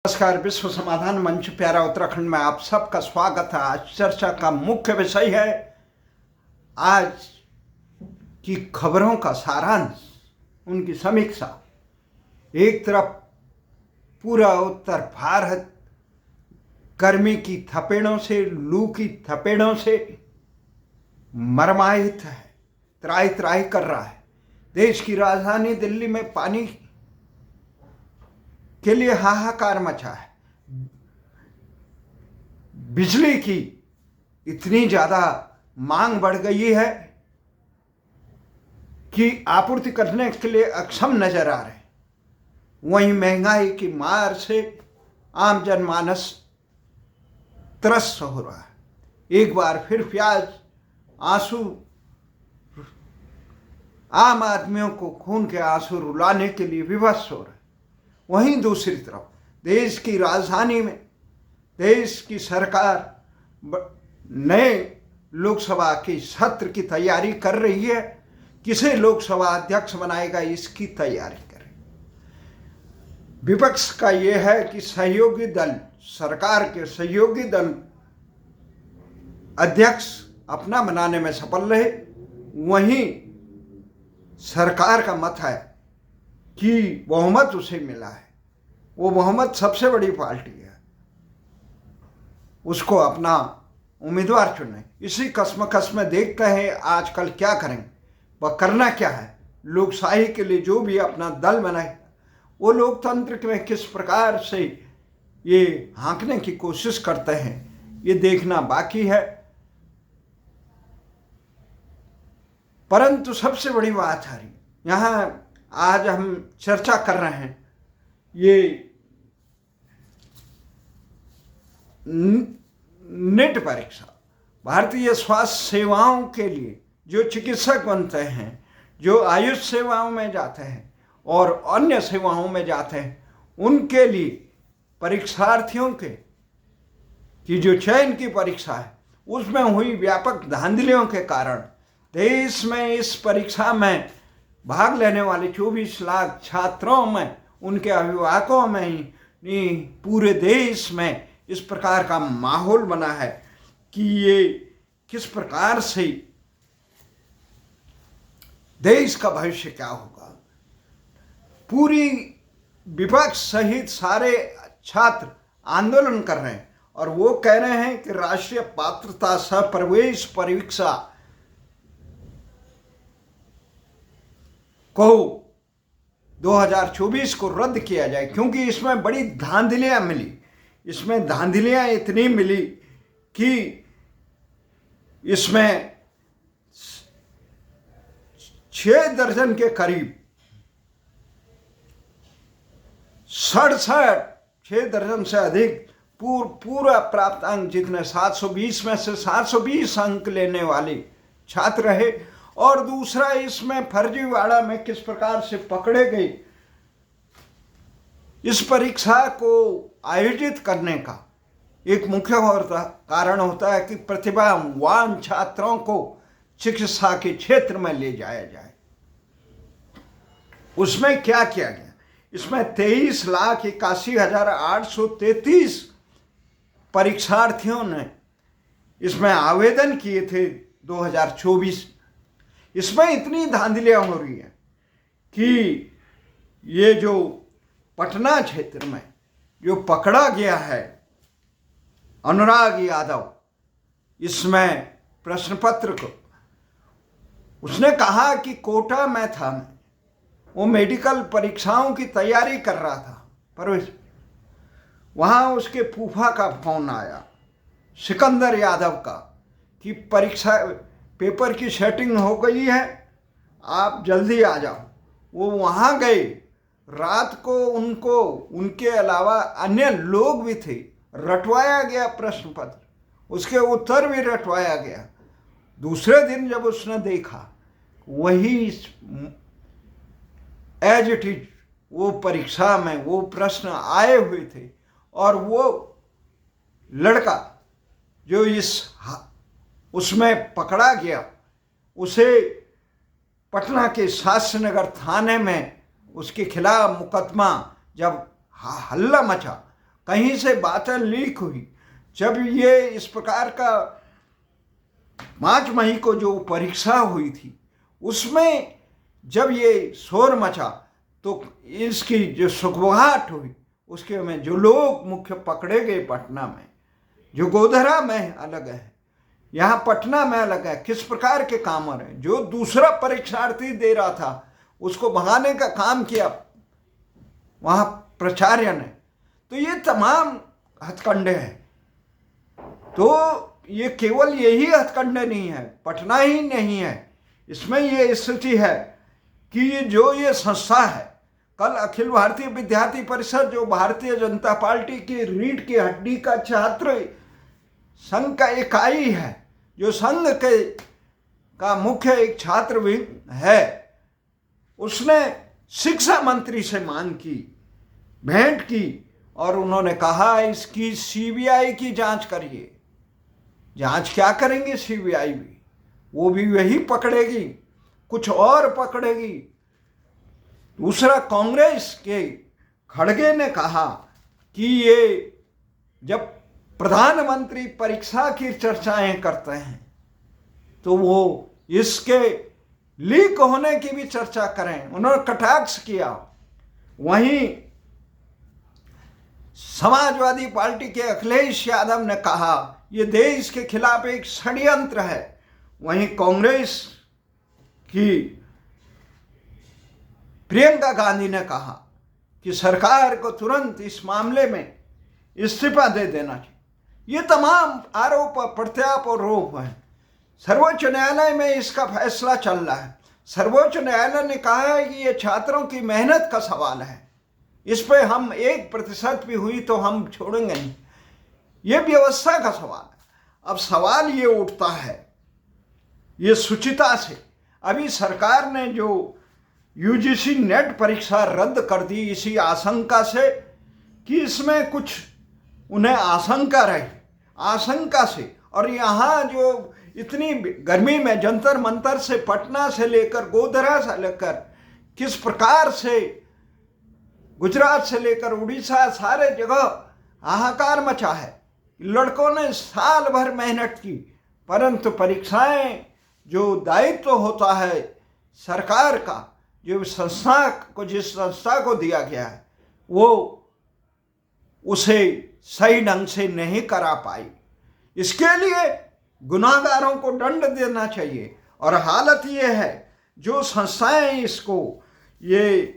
नमस्कार। विश्व समाधान मंच प्यारा उत्तराखंड में आप सबका स्वागत है। आज चर्चा का मुख्य विषय है आज की खबरों का सारांश, उनकी समीक्षा। एक तरफ पूरा उत्तर भारत गर्मी की थपेड़ों से, लू की थपेड़ों से मरमाहित है, त्राही त्राही कर रहा है। देश की राजधानी दिल्ली में पानी के लिए हाहाकार मचा है। बिजली की इतनी ज्यादा मांग बढ़ गई है कि आपूर्ति करने के लिए अक्षम नजर आ रहे हैं। वहीं महंगाई की मार से आम जनमानस त्रस्त हो रहा है। एक बार फिर प्याज आंसू आम आदमियों को खून के आंसू रुलाने के लिए विवश हो रहे हैं। वहीं दूसरी तरफ देश की राजधानी में देश की सरकार नए लोकसभा के सत्र की तैयारी कर रही है। किसे लोकसभा अध्यक्ष बनाएगा, इसकी तैयारी कर रही है। विपक्ष का यह है कि सहयोगी दल, सरकार के सहयोगी दल अध्यक्ष अपना बनाने में सफल रहे। वहीं सरकार का मत है कि बहुमत उसे मिला है, वो बहुमत सबसे बड़ी पार्टी है, उसको अपना उम्मीदवार चुने। इसी कसमकस में देखते हैं आजकल क्या करेंगे, वह करना क्या है। लोकशाही के लिए जो भी अपना दल बनाए, वो लोकतंत्र में किस प्रकार से ये हाँकने की कोशिश करते हैं, ये देखना बाकी है। परंतु सबसे बड़ी बात है यहाँ आज हम चर्चा कर रहे हैं, ये नेट परीक्षा। भारतीय स्वास्थ्य सेवाओं के लिए जो चिकित्सक बनते हैं, जो आयुष सेवाओं में जाते हैं और अन्य सेवाओं में जाते हैं, उनके लिए परीक्षार्थियों की जो चयन की परीक्षा है, उसमें हुई व्यापक धांधलियों के कारण देश में इस परीक्षा में भाग लेने वाले 24 लाख छात्रों में, उनके अभिभावकों में ही पूरे देश में इस प्रकार का माहौल बना है कि ये किस प्रकार से देश का भविष्य क्या होगा। पूरी विपक्ष सहित सारे छात्र आंदोलन कर रहे हैं और वो कह रहे हैं कि राष्ट्रीय पात्रता सह प्रवेश परीक्षा को 2024 को रद्द किया जाए, क्योंकि इसमें बड़ी धांधलियां मिली। इसमें धांधलियां इतनी मिली कि इसमें 6 दर्जन के करीब 6 दर्जन से अधिक पूरा प्राप्तांक जितने 720 में से 720 अंक लेने वाले छात्र रहे। और दूसरा, इसमें फर्जीवाड़ा में किस प्रकार से पकड़े गए। इस परीक्षा को आयोजित करने का एक मुख्य कारण होता है कि प्रतिभावान छात्रों को चिकित्सा के क्षेत्र में ले जाया जाए। उसमें क्या किया गया, इसमें 23,81,833 परीक्षार्थियों ने इसमें आवेदन किए थे 2024। इसमें इतनी धांधलियां हो रही हैं कि ये जो पटना क्षेत्र में जो पकड़ा गया है अनुराग यादव, इसमें प्रश्न पत्र को उसने कहा कि कोटा में था, वो मेडिकल परीक्षाओं की तैयारी कर रहा था, पर वहाँ उसके फूफा का फोन आया सिकंदर यादव का कि परीक्षा पेपर की सेटिंग हो गई है, आप जल्दी आ जाओ। वो वहाँ गए। रात को उनको, उनके अलावा अन्य लोग भी थे, रटवाया गया प्रश्न पत्र, उसके उत्तर भी रटवाया गया। दूसरे दिन जब उसने देखा वही एज इट इज वो परीक्षा में वो प्रश्न आए हुए थे, और वो लड़का जो उसमें पकड़ा गया, उसे पटना के शास्त्री नगर थाने में उसके खिलाफ मुकदमा जब हल्ला मचा, कहीं से बातें लीक हुई। जब ये इस प्रकार का 5 मई को जो परीक्षा हुई थी, उसमें जब ये शोर मचा तो इसकी जो सुखबुगाहट हुई, उसके में जो लोग मुख्य पकड़े गए पटना में, जो गोधरा में अलग है, यहाँ पटना में अलग है, किस प्रकार के कामर हैं। जो दूसरा परीक्षार्थी दे रहा था उसको भगाने का काम किया वहाँ प्राचार्य ने। तो ये तमाम हथकंडे हैं। तो ये केवल यही हथकंडे नहीं है, पटना ही नहीं है, इसमें ये स्थिति है कि ये संस्था है, कल अखिल भारतीय विद्यार्थी परिषद जो भारतीय जनता पार्टी की रीढ़ की हड्डी का छात्र संघ का इकाई है, जो संघ का मुख्य एक छात्र भी है, उसने शिक्षा मंत्री से मांग की, भेंट की, और उन्होंने कहा इसकी सीबीआई की जांच करिए। जांच क्या करेंगे सीबीआई भी, वो भी वही पकड़ेगी, कुछ और पकड़ेगी। दूसरा, कांग्रेस के खड़गे ने कहा कि ये जब प्रधानमंत्री परीक्षा की चर्चाएं करते हैं तो वो इसके लीक होने की भी चर्चा करें, उन्होंने कटाक्ष किया। वहीं समाजवादी पार्टी के अखिलेश यादव ने कहा ये देश के खिलाफ एक षड्यंत्र है। वहीं कांग्रेस की प्रियंका गांधी ने कहा कि सरकार को तुरंत इस मामले में इस्तीफा दे देना चाहिए। ये तमाम आरोप प्रत्यारोप हैं। सर्वोच्च न्यायालय में इसका फैसला चल रहा है। सर्वोच्च न्यायालय ने कहा है कि ये छात्रों की मेहनत का सवाल है, इस पे हम 1% भी हुई तो हम छोड़ेंगे नहीं, ये व्यवस्था का सवाल है। अब सवाल ये उठता है ये शुचिता से। अभी सरकार ने जो यूजीसी नेट परीक्षा रद्द कर दी इसी आशंका से कि इसमें कुछ उन्हें आशंका रही, आशंका से। और यहाँ जो इतनी गर्मी में जंतर मंतर से पटना से लेकर गोधरा से लेकर किस प्रकार से गुजरात से लेकर उड़ीसा सारे जगह हाहाकार मचा है। लड़कों ने साल भर मेहनत की, परंतु परीक्षाएं जो दायित्व होता है सरकार का, जो संस्था को जिस संस्था को दिया गया है वो उसे सही ढंग से नहीं करा पाई। इसके लिए गुनाहगारों को दंड देना चाहिए। और हालत ये है जो संस्थाएं इसको ये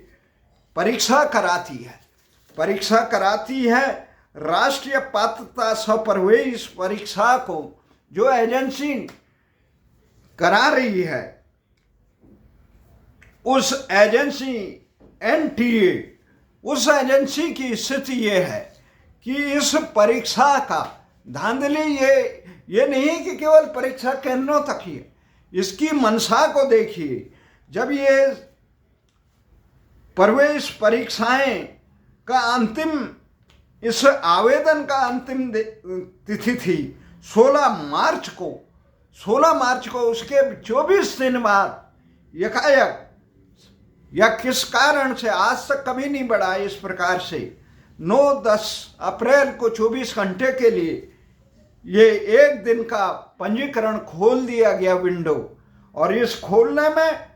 परीक्षा कराती है राष्ट्रीय पात्रता प्रवेश परीक्षा को जो एजेंसी करा रही है, उस एजेंसी एनटीए, उस एजेंसी की स्थिति ये है कि इस परीक्षा का धांधली ये नहीं कि केवल परीक्षा केंद्रों तक ही है, इसकी मंशा को देखिए। जब ये प्रवेश परीक्षाएं का इस आवेदन का अंतिम तिथि थी 16 मार्च को, उसके 24 दिन बाद यकायक या किस कारण से आज तक कभी नहीं बढ़ा इस प्रकार से 9-10 अप्रैल को 24 घंटे के लिए ये एक दिन का पंजीकरण खोल दिया गया विंडो। और इस खोलने में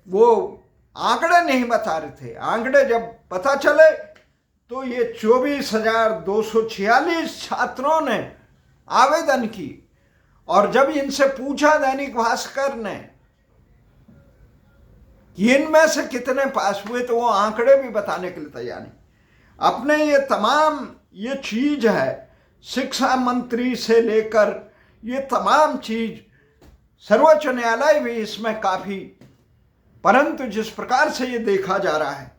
वो आंकड़े नहीं बता रहे थे। आंकड़े जब पता चले तो ये 24,246 छात्रों ने आवेदन की। और जब इनसे पूछा दैनिक भास्कर ने कि इनमें से कितने पास हुए, तो वो आंकड़े भी बताने के लिए तैयार नहीं। अपने ये तमाम ये चीज है, शिक्षा मंत्री से लेकर ये तमाम चीज, सर्वोच्च न्यायालय भी इसमें काफी, परंतु जिस प्रकार से ये देखा जा रहा है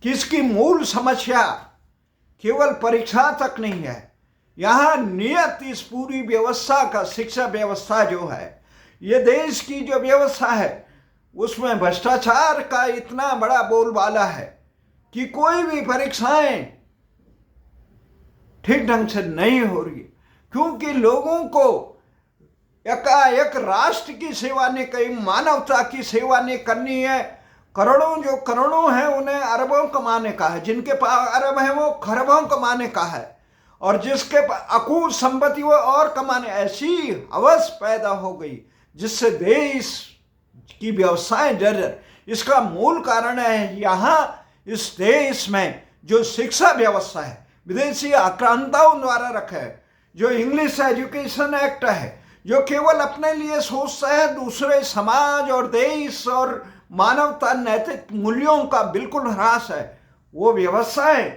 कि इसकी मूल समस्या केवल परीक्षा तक नहीं है, यहाँ नियत इस पूरी व्यवस्था का, शिक्षा व्यवस्था जो है, ये देश की जो व्यवस्था है उसमें भ्रष्टाचार का इतना बड़ा बोलबाला है कि कोई भी परीक्षाएं ठीक ढंग से नहीं हो रही, क्योंकि लोगों को एकाएक राष्ट्र की सेवा नहीं, कहीं मानवता की सेवा नहीं करनी है, करोड़ों जो करोड़ों हैं उन्हें अरबों कमाने का है, जिनके पास अरब है वो खरबों कमाने का है, और जिसके अकूत संपत्ति वो और कमाने। ऐसी हवस पैदा हो गई जिससे देश की व्यवस्थाएं जर्जर। इसका मूल कारण है यहाँ इस देश में जो शिक्षा व्यवस्था है विदेशी आक्रांताओं द्वारा रखा है, जो इंग्लिश एजुकेशन एक्ट है, जो केवल अपने लिए सोचता है, दूसरे समाज और देश और मानवता नैतिक मूल्यों का बिल्कुल ह्रास है। वो व्यवस्थाएं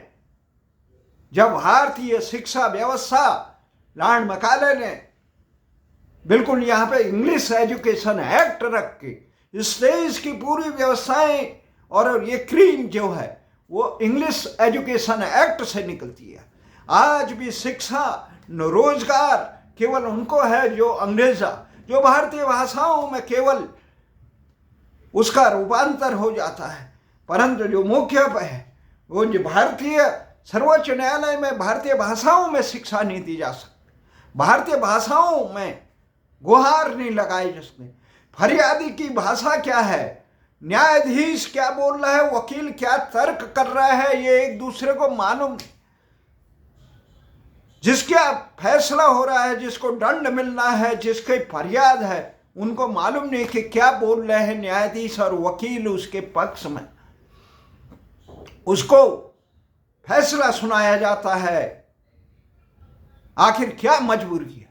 जब भारतीय शिक्षा व्यवस्था लॉर्ड मैकाले ने बिल्कुल यहाँ पे इंग्लिश एजुकेशन एक्ट रख के इस देश की पूरी व्यवस्थाएं, और ये क्रीम जो है वो इंग्लिश एजुकेशन एक्ट से निकलती है। आज भी शिक्षा रोजगार केवल उनको है जो अंग्रेजा, जो भारतीय भाषाओं में केवल उसका रूपांतर हो जाता है, परंतु जो मुख्य है वो जो भारतीय सर्वोच्च न्यायालय में भारतीय भाषाओं में शिक्षा नहीं दी जा सकती। भारतीय भाषाओं में गुहार नहीं लगाई जिसने। फरियादी की भाषा क्या है, न्यायाधीश क्या बोल रहा है, वकील क्या तर्क कर रहा है, ये एक दूसरे को मालूम। जिसका फैसला हो रहा है, जिसको दंड मिलना है, जिसकी फरियाद है, उनको मालूम नहीं कि क्या बोल रहे हैं न्यायाधीश और वकील उसके पक्ष में। उसको फैसला सुनाया जाता है। आखिर क्या मजबूरी है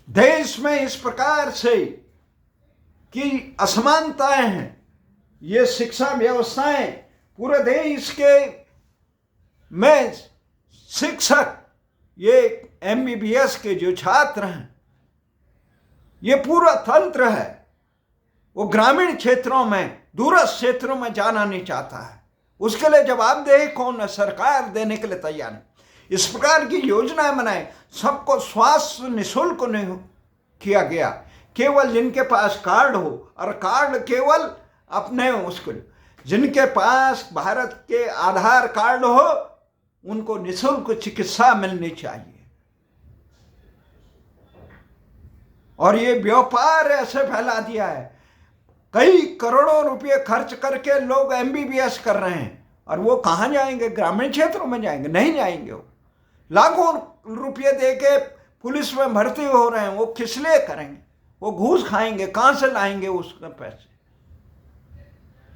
देश में इस प्रकार से कि असमानताएं हैं। ये शिक्षा व्यवस्थाएं पूरे देश के में शिक्षक, ये एमबीबीएस के जो छात्र हैं, ये पूरा तंत्र है, वो ग्रामीण क्षेत्रों में, दूरस्थ क्षेत्रों में जाना नहीं चाहता है। उसके लिए जवाबदेही कौन है? सरकार देने के लिए तैयार है। इस प्रकार की योजनाएं बनाए, सबको स्वास्थ्य निःशुल्क नहीं किया गया, केवल जिनके पास कार्ड हो, और कार्ड केवल अपने उसको, जिनके पास भारत के आधार कार्ड हो उनको निःशुल्क चिकित्सा मिलनी चाहिए। और ये व्यापार ऐसे फैला दिया है, कई करोड़ों रुपए खर्च करके लोग एमबीबीएस कर रहे हैं, और वो कहाँ जाएंगे? ग्रामीण क्षेत्रों में जाएंगे? नहीं जाएंगे। वो लाखों रुपये देके पुलिस में भर्ती हो रहे हैं, वो किस लिए करेंगे? वो घूस खाएंगे, कहाँ से लाएंगे उसके पैसे?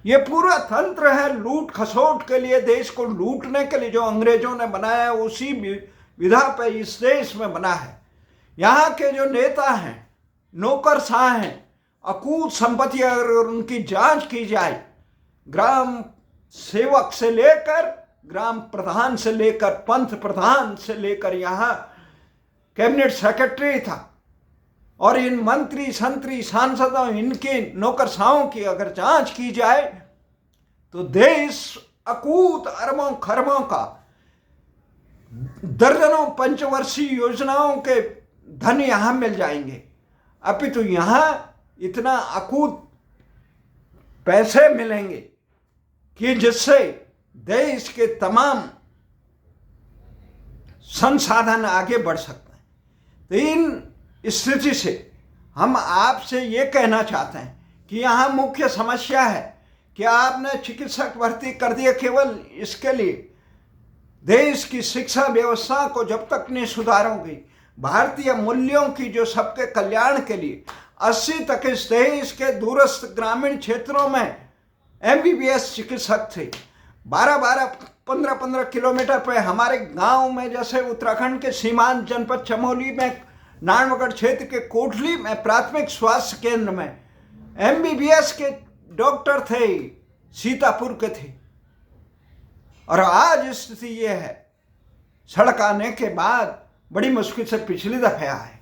ये पूरा तंत्र है लूट खसोट के लिए, देश को लूटने के लिए, जो अंग्रेजों ने बनाया है उसी विधा पे इस देश में बना है। यहाँ के जो नेता हैं, नौकरशाह हैं, अकूत संपत्ति अगर उनकी जांच की जाए, ग्राम सेवक से लेकर, ग्राम प्रधान से लेकर, पंथ प्रधान से लेकर, यहाँ कैबिनेट सेक्रेटरी था, और इन मंत्री संतरी सांसदों, इनके नौकरशाहों की अगर जांच की जाए तो देश अकूत अरबों खरबों का, दर्जनों पंचवर्षीय योजनाओं के धन यहां मिल जाएंगे। अपितु यहां इतना अकूत पैसे मिलेंगे कि जिससे देश के तमाम संसाधन आगे बढ़ सकते हैं। तो इन स्थिति से हम आपसे ये कहना चाहते हैं कि यहाँ मुख्य समस्या है कि आपने चिकित्सक भर्ती कर दिए केवल इसके लिए। देश की शिक्षा व्यवस्था को जब तक नहीं सुधारोगे, भारतीय मूल्यों की जो सबके कल्याण के लिए 80 तक इस देश के दूरस्थ ग्रामीण क्षेत्रों में एमबीबीएस चिकित्सक थे। 12-12, 15-15 किलोमीटर पे हमारे गांव में, जैसे उत्तराखंड के सीमांत जनपद चमोली में, नारायणगढ़ क्षेत्र के कोटली में प्राथमिक स्वास्थ्य केंद्र में एमबीबीएस के डॉक्टर थे, सीतापुर के थे। और आज स्थिति ये है, सड़क आने के बाद बड़ी मुश्किल से पिछली दफे आए,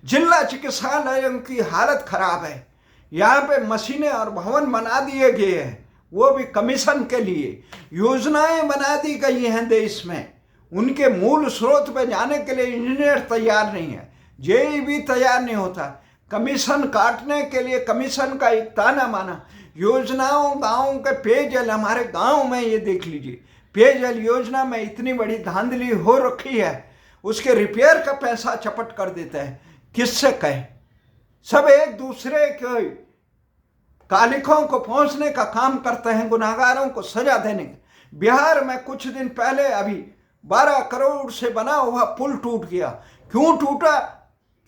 जिला चिकित्सालयों की हालत खराब है। यहाँ पे मशीनें और भवन बना दिए गए हैं, वो भी कमीशन के लिए। योजनाएं बना दी गई हैं देश में, उनके मूल स्रोत पे जाने के लिए इंजीनियर तैयार नहीं है, जेई भी तैयार नहीं होता। कमीशन काटने के लिए कमीशन का एक ताना माना। योजनाओं, गाँव के पेयजल, हमारे गाँव में ये देख लीजिए, पेयजल योजना में इतनी बड़ी धांधली हो रखी है, उसके रिपेयर का पैसा चपट कर देता है। किससे कहे? सब एक दूसरे के कालिखों को पहुंचने का काम करते हैं, गुनाहगारों को सजा देने का। बिहार में कुछ दिन पहले अभी 12 करोड़ से बना हुआ पुल टूट गया। क्यों टूटा?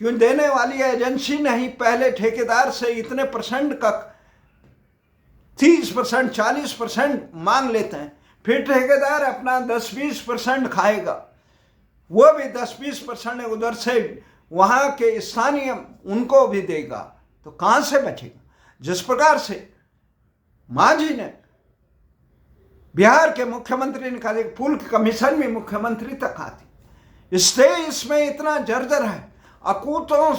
क्यों देने वाली एजेंसी नहीं पहले ठेकेदार से इतने परसेंट का 30% 40% मांग लेते हैं, फिर ठेकेदार अपना 10-20% खाएगा, वो भी 10-20% उधर से वहां के स्थानीय उनको भी देगा, तो कहां से बचेगा? जिस प्रकार से मांझी ने बिहार के मुख्यमंत्री ने कहा कि पुल की कमीशन भी मुख्यमंत्री तक आती, इसमें इतना जर्जर है, अकूतों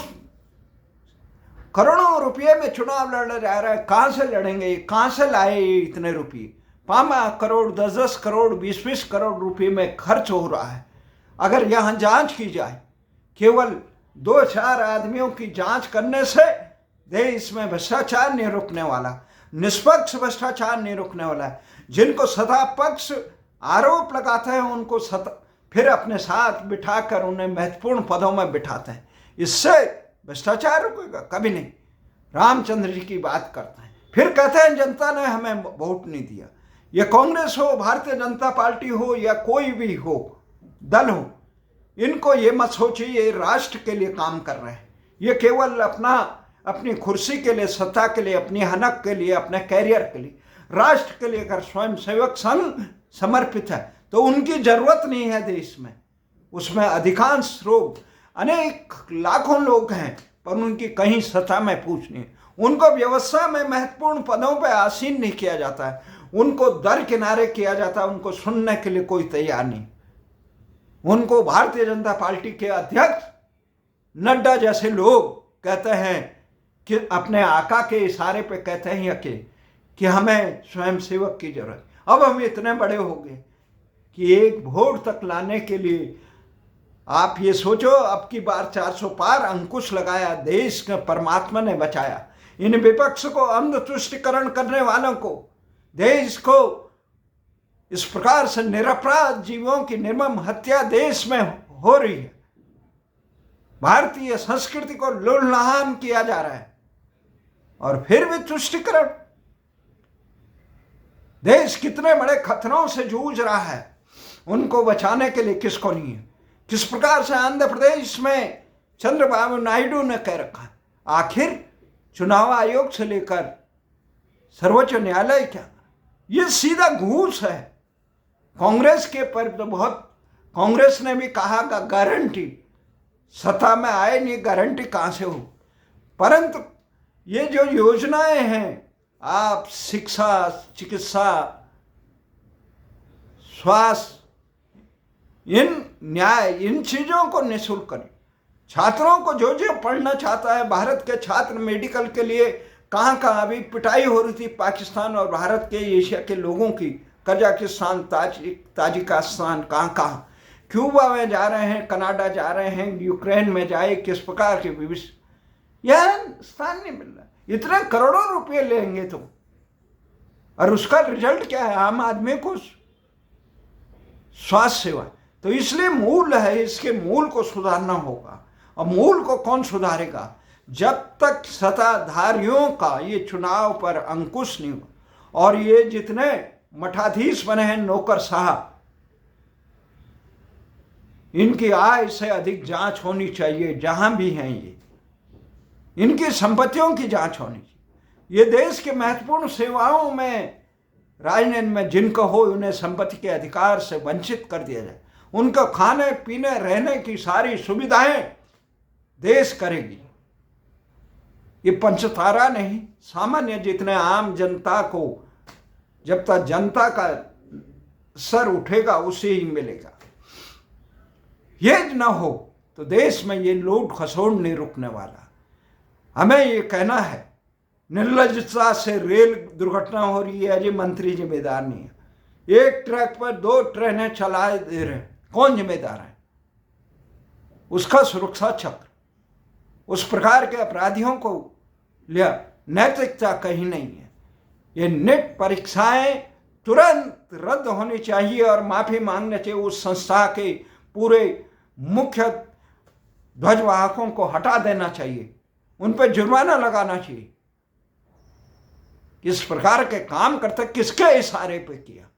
करोड़ों रुपये में चुनाव लड़ जा रहा है। कहां से लड़ेंगे? कहां से लाए ये इतने रुपये? 5 करोड़ 10-10 करोड़ 20-20 करोड़ रुपये में खर्च हो रहा है। अगर यहां जांच की जाए, केवल 2-4 आदमियों की जांच करने से देश में भ्रष्टाचार नहीं रुकने वाला, निष्पक्ष भ्रष्टाचार नहीं रुकने वाला है। जिनको सत्ता पक्ष आरोप लगाते हैं उनको फिर अपने साथ बिठाकर उन्हें महत्वपूर्ण पदों में बिठाते हैं। इससे भ्रष्टाचार रुकेगा? कभी नहीं। रामचंद्र जी की बात करते हैं, फिर कहते हैं जनता ने हमें वोट नहीं दिया। ये कांग्रेस हो, भारतीय जनता पार्टी हो, या कोई भी हो दल हो, इनको ये मत सोचिए ये राष्ट्र के लिए काम कर रहे हैं। ये केवल अपनी कुर्सी के लिए, सत्ता के लिए, अपनी हनक के लिए, अपने कैरियर के लिए, राष्ट्र के लिए अगर स्वयं सेवक संघ समर्पित है तो उनकी जरूरत नहीं है देश में। उसमें अधिकांश लोग, अनेक लाखों लोग हैं, पर उनकी कहीं सत्ता में पूछ नहीं। उनको व्यवस्था में महत्वपूर्ण पदों पर आसीन नहीं किया जाता है, उनको दर किनारे किया जाता है, उनको सुनने के लिए कोई तैयार नहीं। उनको भारतीय जनता पार्टी के अध्यक्ष नड्डा जैसे लोग कहते हैं कि अपने आका के इशारे पे कहते हैं कि हमें स्वयं सेवक की जरूरत। अब हम इतने बड़े हो गए कि एक वोट तक लाने के लिए आप ये सोचो, अब की बार 400 पार अंकुश लगाया, देश के परमात्मा ने बचाया। इन विपक्ष को, अंध तुष्टिकरण करने वालों को, देश को इस प्रकार से निरपराध जीवों की निर्मम हत्या देश में हो रही है। भारतीय संस्कृति को लुढ़लान किया जा रहा है और फिर भी तुष्टिकरण। देश कितने बड़े खतरों से जूझ रहा है, उनको बचाने के लिए किसको नहीं है। किस प्रकार से आंध्र प्रदेश में चंद्रबाबू नायडू ने कह रखा है, आखिर चुनाव आयोग से लेकर सर्वोच्च न्यायालय क्या, ये सीधा घूस है। कांग्रेस के पर तो बहुत, कांग्रेस ने भी कहा गारंटी, सत्ता में आए नहीं, गारंटी कहां से हो। परंतु ये जो योजनाएं हैं, आप शिक्षा, चिकित्सा, स्वास्थ्य, न्याय, इन चीजों को निःशुल्क करें। छात्रों को जो पढ़ना चाहता है, भारत के छात्र मेडिकल के लिए कहाँ अभी पिटाई हो रही थी पाकिस्तान और भारत के, एशिया के लोगों की, कजाकिस्तान, ताजिकिस्तान, कहाँ क्यूबा में जा रहे हैं, कनाडा जा रहे हैं, यूक्रेन में जाए, किस प्रकार के विविध, यह स्थान नहीं मिल रहा। इतने करोड़ों रुपए लेंगे तो, और उसका रिजल्ट क्या है? आम आदमी को स्वास्थ्य सेवा। तो इसलिए मूल है, इसके मूल को सुधारना होगा। और मूल को कौन सुधारेगा? जब तक सत्ताधारियों का ये चुनाव पर अंकुश नहीं हो, और ये जितने मठाधीश बने हैं, नौकरशाह, इनकी आय से अधिक जांच होनी चाहिए। जहां भी हैं ये, इनकी संपत्तियों की जांच होनी चाहिए। ये देश के महत्वपूर्ण सेवाओं में, राजनीति में जिनको हो, उन्हें संपत्ति के अधिकार से वंचित कर दिया जाए। उनको खाने पीने रहने की सारी सुविधाएं देश करेगी। ये पंचतारा नहीं, सामान्य जितने आम जनता को, जब तक जनता का सर उठेगा उसे ही मिलेगा। ये न हो तो देश में ये लूट खसोड़ नहीं रुकने वाला। हमें ये कहना है, निर्लज्जता से रेल दुर्घटना हो रही है, ये मंत्री जिम्मेदार नहीं है। एक ट्रैक पर 2 ट्रेनें चला दे रहे, कौन जिम्मेदार है? उसका सुरक्षा चक्र, उस प्रकार के अपराधियों को लिया नैतिकता कहीं नहीं है। ये नेट परीक्षाएं तुरंत रद्द होनी चाहिए और माफी मांगना चाहिए। उस संस्था के पूरे मुख्य ध्वजवाहकों को हटा देना चाहिए, उन पर जुर्माना लगाना चाहिए। किस प्रकार के काम करते, किसके इशारे पे किया,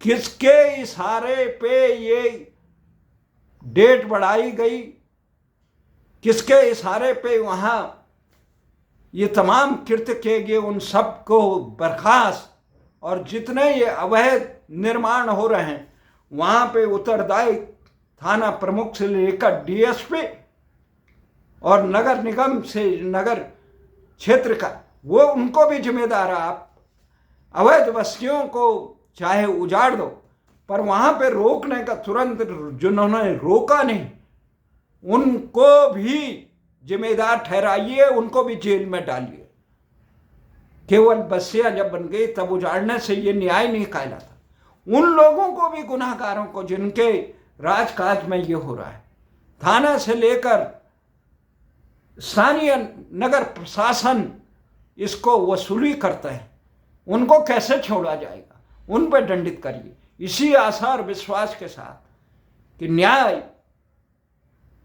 किसके इशारे पे ये डेट बढ़ाई गई, किसके इशारे पे वहां ये तमाम कृत्य किए गए, उन सब को बर्खास्त, और जितने ये अवैध निर्माण हो रहे हैं वहां पे उत्तरदायी थाना प्रमुख से लेकर डीएसपी और नगर निगम से नगर क्षेत्र का, वो उनको भी जिम्मेदार। आप अवैध बस्तियों को चाहे उजाड़ दो, पर वहां पे रोकने का तुरंत जिन्होंने रोका नहीं उनको भी जिम्मेदार ठहराइए, उनको भी जेल में डालिए। केवल बस्तियां जब बन गई तब उजाड़ने से ये न्याय नहीं कहलाता। उन लोगों को भी, गुनाहगारों को, जिनके राजकाज में ये हो रहा है, थाना से लेकर स्थानीय नगर प्रशासन इसको वसूली करता है, उनको कैसे छोड़ा जाएगा, उन पर दंडित करिए। इसी आशा और विश्वास के साथ कि न्याय,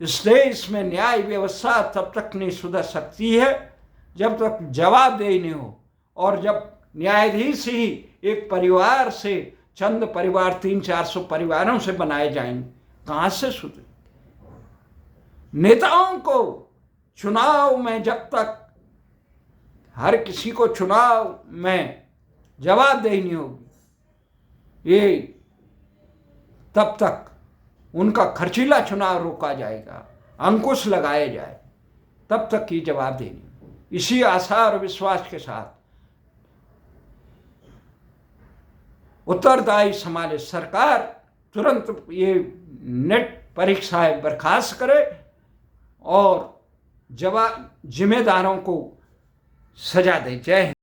इस देश में न्याय व्यवस्था तब तक नहीं सुधर सकती है जब तक जवाबदेही नहीं हो, और जब न्यायाधीश ही एक परिवार से, चंद परिवार 300-400 परिवारों से बनाए जाएंगे, कहां से सुधरे। नेताओं को चुनाव में जब तक हर किसी को चुनाव में जवाबदेही नहीं होगी, ये तब तक उनका खर्चीला चुनाव रोका जाएगा, अंकुश लगाए जाए, तब तक की जवाबदेही नहीं। इसी आशा और विश्वास के साथ उत्तरदायी समाज, सरकार तुरंत ये नेट परीक्षाएं बर्खास्त करे और जिम्मेदारों को सजा दे। जय हिंद।